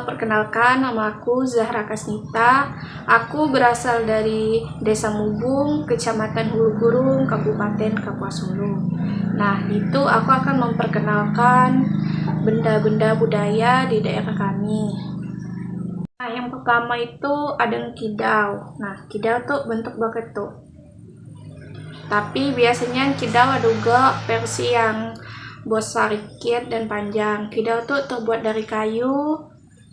Perkenalkan, nama aku Zahra Kasnita. Aku berasal dari Desa Mubung, Kecamatan Hulu Gurung, Kabupaten Kapuas Hulu. Nah, itu aku akan memperkenalkan benda-benda budaya di daerah kami. Nah, yang pertama itu ada kidau. Nah, kidau tuh bentuk baketuk. Tapi biasanya kidau ada juga versi yang besar dikit dan panjang. Kidau tuh terbuat dari kayu,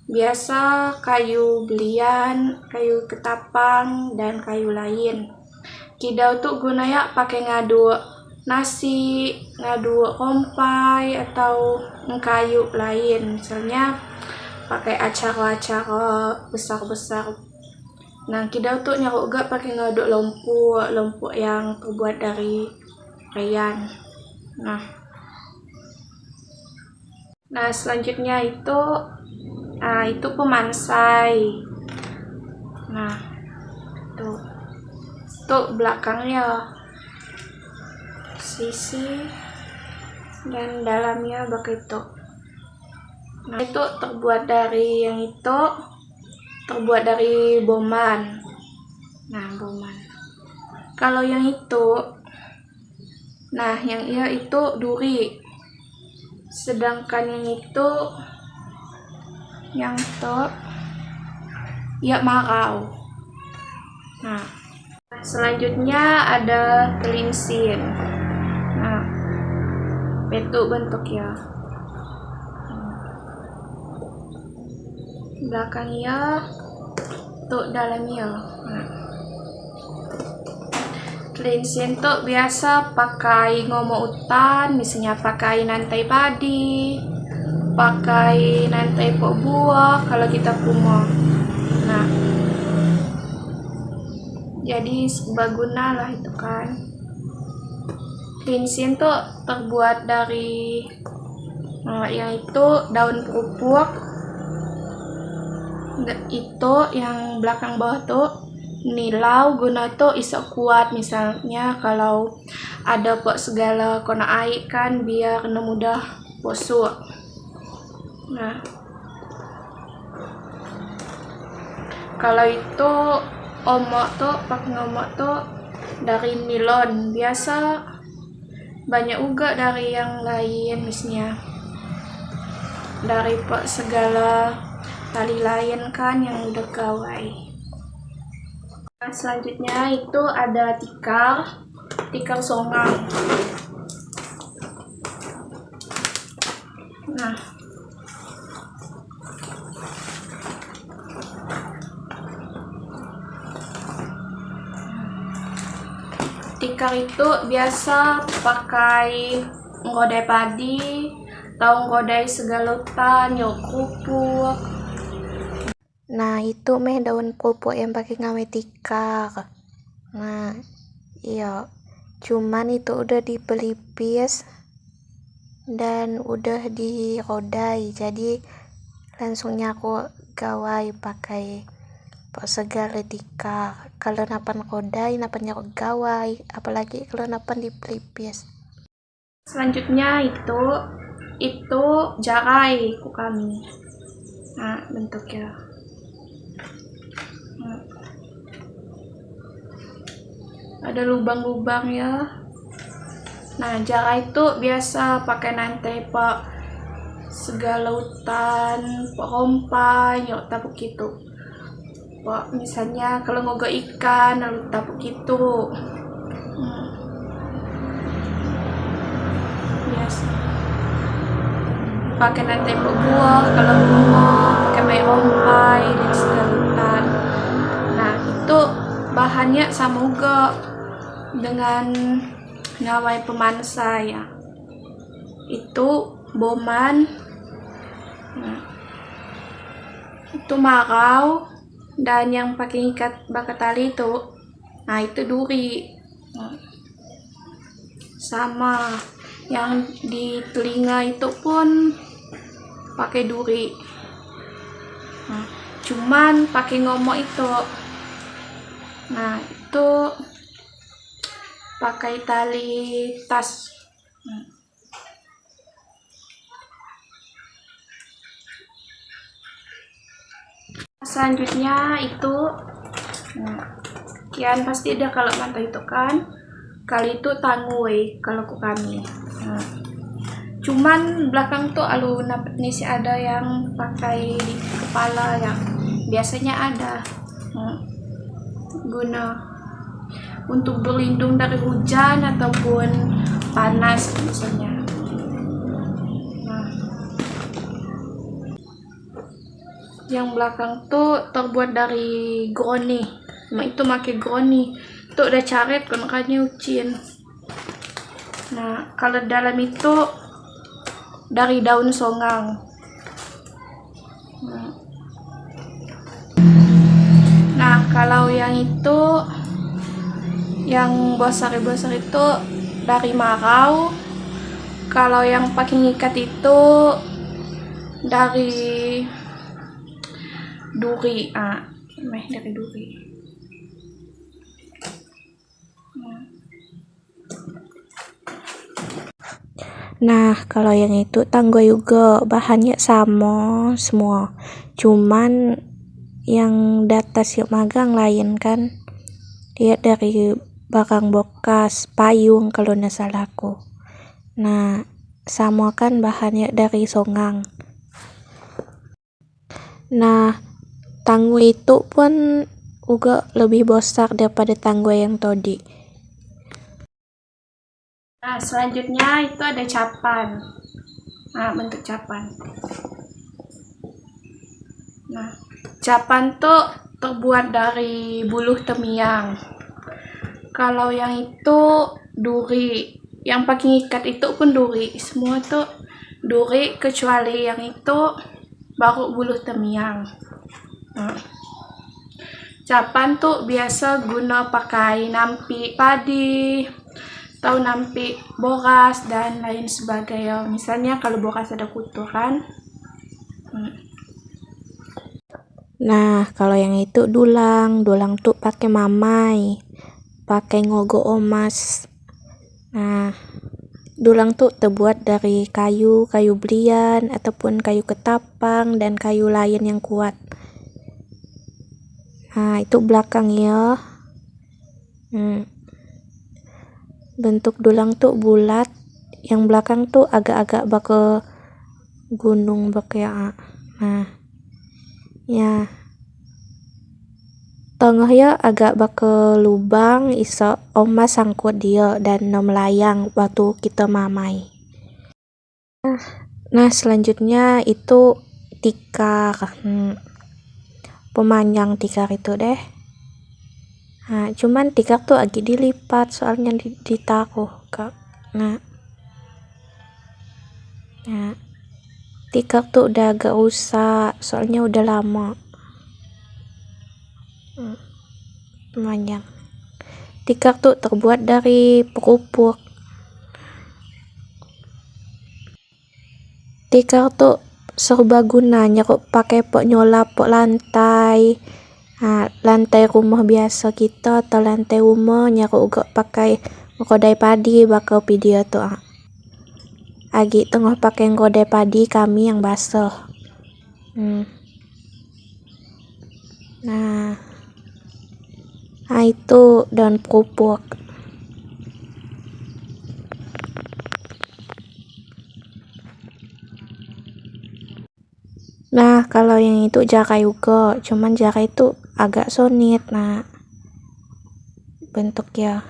biasa kayu belian, kayu ketapang, dan kayu lain. Kidau tuh gunanya pakai ngadu nasi, ngadu kompai, atau kayu lain. Misalnya pakai acara-acara besar-besar. Nah, kidau tuh nyaruk juga pakai ngaduk lumpur yang terbuat dari reyan. Nah, selanjutnya itu pemansai. Nah, itu belakangnya sisi dan dalamnya begitu. Nah, itu terbuat dari boman. Nah, boman. Kalau yang itu, itu duri. Sedangkan yang itu ya marau. Nah, selanjutnya ada kelinsin. Nah, itu bentuknya. Belakangnya tuh dalamnya. Nah, kelinsin tuh biasa pakai ngomo utan, misalnya pakai nantai padi, pakai nantai pok buah kalau kita pumo. Nah, jadi sebaguna lah itu kan. Kelinsin tuh terbuat dari yang itu daun pupuk. Itu yang belakang bawah tuh nilau guna tuh iso kuat, misalnya kalau ada pok segala kona air kan biar kena mudah bosok. Nah, kalau itu pakai omok tuh dari nilon, biasa banyak juga dari yang lain, misalnya dari pok segala tali lain kan yang udah gawai. Nah, selanjutnya itu ada tikar songang. Nah, tikar itu biasa pakai nggodai padi, atau nggodai segala hutan, yuk kerupuk. Nah, itu daun pupuk yang pakai ngawe tikar. Nah, iya. Cuman itu udah dipelipis dan udah dirodai. Jadi langsungnya aku gawai pakai segala tikar. Kalau napan rodai, napan nyarok gawai, apalagi kalau napan dipelipis. Selanjutnya itu jarai ku kami. Nah, bentuknya. Ada lubang-lubang ya. Nah, jarai itu biasa pakai nantai pak segala hutan, pak kompai, nyok tapuk gitu. Pak misalnya kalau ngogo ikan, lalu tapuk gitu. Biasa. Pakai nantai pak buah, kalau rumah pakai mai kompai dan segala hutan. Nah, itu bahannya sama juga dengan ngawai pemansai ya. Itu boman. Nah, itu marau, dan yang pakai ikat bakat tali itu, nah itu duri. Nah, sama yang di telinga itu pun pakai duri. Nah, cuman pakai ngomok itu. Nah, itu pakai tali tas. selanjutnya itu kian pasti ada kalau mata itu kan kali itu tangui kalau ku kami. Cuman belakang tuh alun dapat nih sih ada yang pakai di kepala ya, biasanya ada guna untuk berlindung dari hujan ataupun panas misalnya. Yang belakang tuh terbuat dari groni, itu pakai groni tuh udah caret kan makanya ucin. Nah kalau dalam itu dari daun songang. Nah kalau yang itu yang besar-besar itu dari marau. Kalau yang pakai ngikat itu dari duri, dari duri. Nah, kalau yang itu tangga juga bahannya sama semua. Cuman yang datas yuk magang lain kan. Dia dari barang bekas, payung kalau nggak salah aku. Nah, sama kan bahannya dari songang. Nah, tangga itu pun juga lebih besar daripada tangga yang tadi. Nah, selanjutnya itu ada capan. Nah, bentuk capan. Nah, capan tuh terbuat dari buluh temiang. Kalau yang itu duri, yang pakai ikat itu pun duri. Semua tuh duri kecuali yang itu baru buluh temiang. Nah, capan tuh biasa guna pakai nampi padi, atau nampi boras dan lain sebagainya. Misalnya kalau boras ada kutu kan. Nah, kalau yang itu dulang tuh pakai mamai, pakai ngogo omas. Nah, dulang tuh terbuat dari kayu belian ataupun kayu ketapang dan kayu lain yang kuat. Nah, itu belakang ya. Bentuk dulang tuh bulat, yang belakang tuh agak-agak bak gunung bak ya. Nah, ya tengah ya agak bak lubang iso omas sangkut dia dan melayang waktu kita mamai. Nah, selanjutnya itu tikar. Pemanjang tikar itu deh. Nah, cuman tikar tuh agak dilipat soalnya ditaruh kak. Nah, tikar tuh udah agak rusak soalnya udah lama. Pemanjang. Tikar tuh terbuat dari perupuk. Tikar tuh serbagunanya kok pakai pok nyolap pok lantai. Lantai rumah biasa kita atau lantai rumahnya kok juga pakai kodai padi bakal video tuh. Agi tengah pakai kodai padi kami yang basah. Nah, itu daun perupuk. Nah, kalau yang itu jaka juga, cuman jaka itu agak sonit. Nah, bentuknya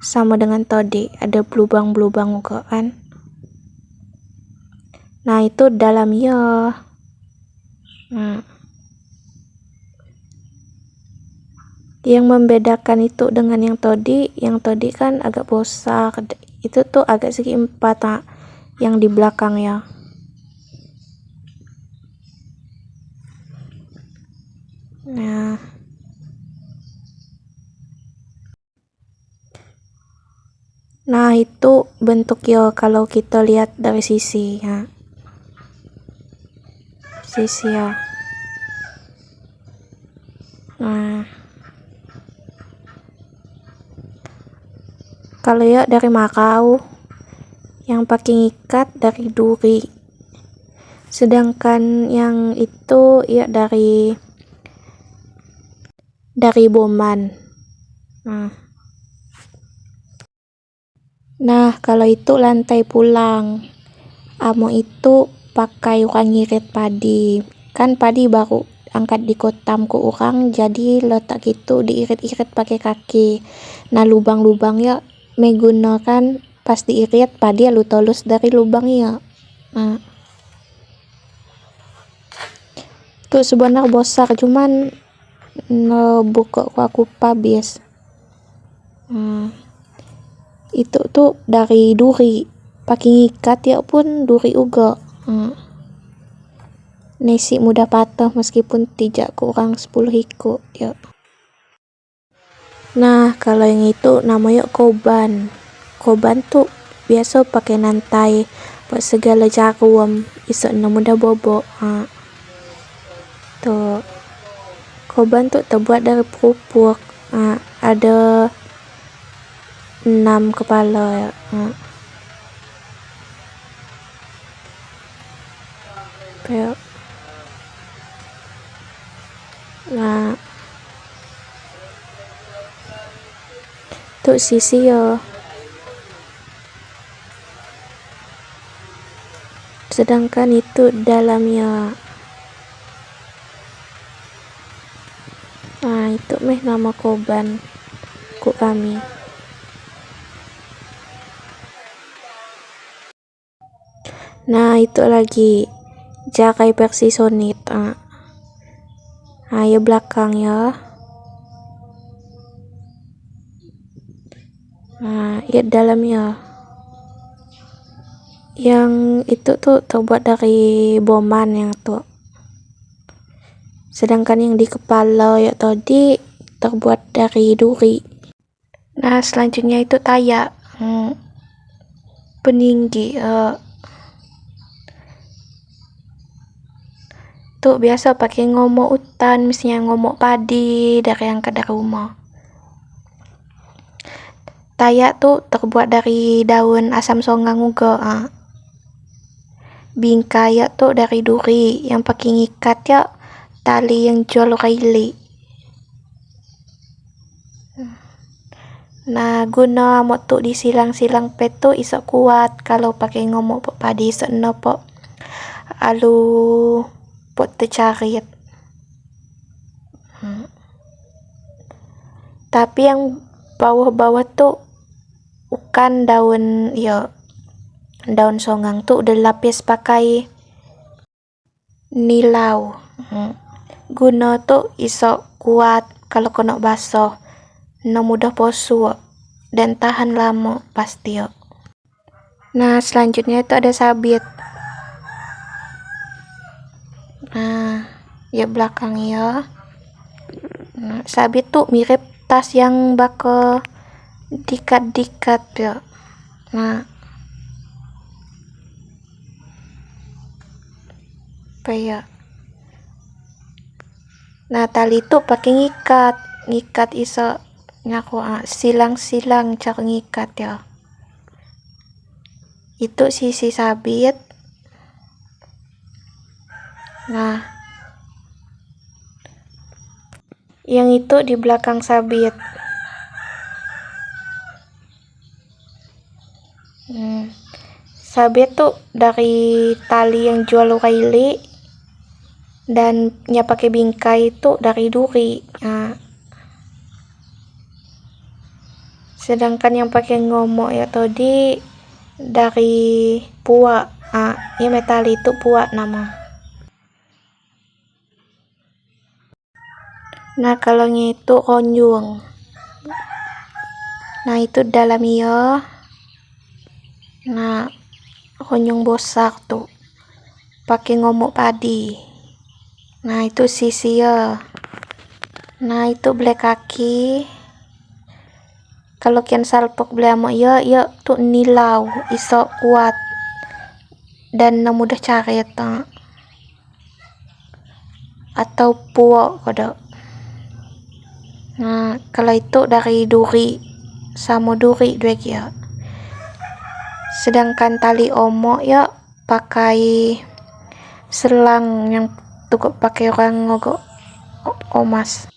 sama dengan tadi, ada belubang-belubang juga kan. Nah, itu dalamnya. Yang membedakan itu dengan yang tadi kan agak besar. Itu tuh agak segi 4 yang di belakang ya. Nah, itu bentuknya kalau kita lihat dari sisi ya. Sisi ya. Nah, kalau ya dari makau, yang pakai ikat dari duri. Sedangkan yang itu ya dari dari boman. Nah, kalau itu lantai pulang. Amo itu pakai orang ngirit padi. Kan padi baru angkat di kotam ke orang, jadi letak gitu diirit-irit pakai kaki. Nah, lubang-lubang ya menggunakan pas diirit padi lu tolus dari lubang ya. Nah, tuh sebenarnya bosak cuman buka aku pabis. Itu tuh dari duri pakai ngikat ya pun duri uga. Nasi mudah patah meskipun tidak kurang 10 hiko ya. Nah, kalau yang itu namanya koban. Koban tuh biasa pakai nantai buat segala jarum iso mudah bobo. Tuh koban tuh terbuat dari pupuk. Ada 6 kepala ya. Kayak nah tuh sisi ya, sedangkan itu dalamnya. Nah, itu nama koban ku kami. Nah, itu lagi jakai versi sonit. Ya belakang ya. Nah, ya dalamnya. Yang itu tuh terbuat dari boman yang tuh. Sedangkan yang di kepala ya tadi terbuat dari duri. Nah, selanjutnya itu tayak peninggi. Tuh biasa pakai ngomok hutan, misalnya ngomok padi dari yang ke rumah. Tayak tuh terbuat dari daun asam songgang juga. Bingkai ya tuh dari duri, yang pakai ngikat ya tali yang jual kaili. Nah, guna motu di silang-silang petu iso kuat kalau pakai ngomok padi iso nopo alu pot tercarit. Tapi yang bawah-bawah tuh bukan daun ya, daun songgang tuh udah lapis pakai nilau. Guna tuh iso kuat kalau kena basah, mudah posu dan tahan lama pasti ya. Nah, selanjutnya itu ada sabit. Nah, ya belakang ya. Nah, sabit tuh mirip tas yang bakal dikat-dikat ya. Nah, apa ya? Nah, tali tuh pakai ngikat iso ngaku silang-silang cara ngikat ya. Itu sisi sabit. Nah, yang itu di belakang sabit. Sabit tuh dari tali yang jual kaili dan nya pakai bingkai itu dari duri. Sedangkan yang pakai ngomok ya tadi dari puak. Ya metal itu puak nama. Nah, kalau itu konjung. Nah, itu dalamnya. Nah, konjung bosak tuh pakai ngomok padi. Nah, itu sisi ya. Nah, itu belah kaki. Kalau kian salpok belah mau ya tuh nilau iso kuat dan mudah carit atau puak kada. Nah, kalau itu dari duri sama duri dua ya. Sedangkan tali omok ya pakai selang yang tukuk pakai orang ngogok omas.